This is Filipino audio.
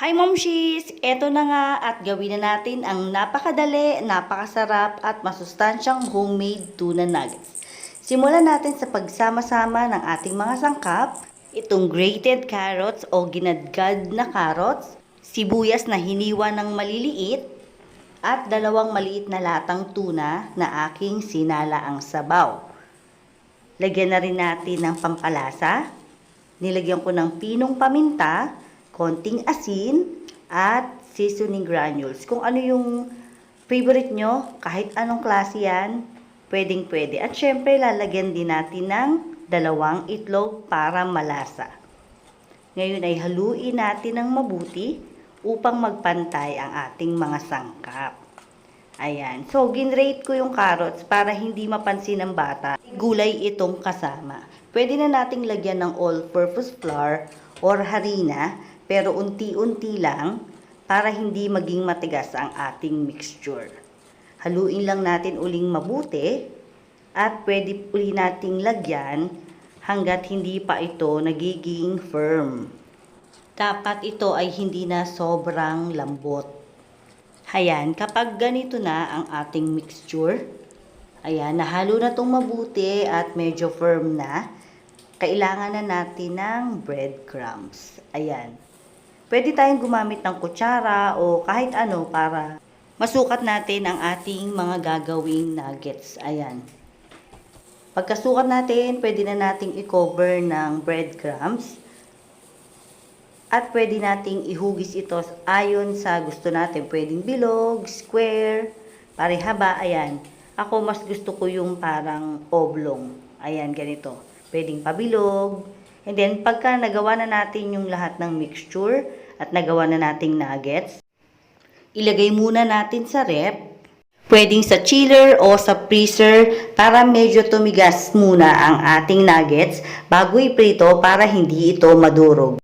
Hi Momshies! Eto na nga at gawin na natin ang napakadali, napakasarap at masustansyang homemade tuna nuggets. Simulan natin sa pagsama-sama ng ating mga sangkap, itong grated carrots o ginadgad na carrots, sibuyas na hiniwa ng maliliit, at 2 maliit na latang tuna na aking sinala ang sabaw. Lagyan na rin natin ng pampalasa. Nilagyan ko ng pinong paminta, konting asin, at seasoning granules. Kung ano yung favorite nyo, kahit anong klase yan, pwedeng pwede. At syempre, lalagyan din natin ng 2 itlog para malasa. Ngayon ay haluin natin ng mabuti upang magpantay ang ating mga sangkap. Ayan. So, ginrate ko yung carrots para hindi mapansin ng bata. Gulay itong kasama. Pwede na nating lagyan ng all-purpose flour or harina, pero unti-unti lang para hindi maging matigas ang ating mixture. Haluin lang natin uling mabuti at pwede uli nating lagyan hanggat hindi pa ito nagiging firm. Dapat ito ay hindi na sobrang lambot. Ayan, kapag ganito na ang ating mixture, ayan, nahalo na itong mabuti at medyo firm na, kailangan na natin ng breadcrumbs. Ayan. Pwede tayong gumamit ng kutsara o kahit ano para masukat natin ang ating mga gagawing nuggets. Ayan. Pagkasukat natin, pwede na nating i-cover ng breadcrumbs. At pwede nating ihugis ito ayon sa gusto natin. Pwedeng bilog, square, parehaba. Ayan. Ako mas gusto ko yung parang oblong. Ayan, ganito. Pwedeng pabilog. And then, pagka nagawa na natin yung lahat ng mixture at nagawa na nating nuggets, ilagay muna natin sa ref. Pwedeng sa chiller o sa freezer para medyo tumigas muna ang ating nuggets bago iprito para hindi ito madurog.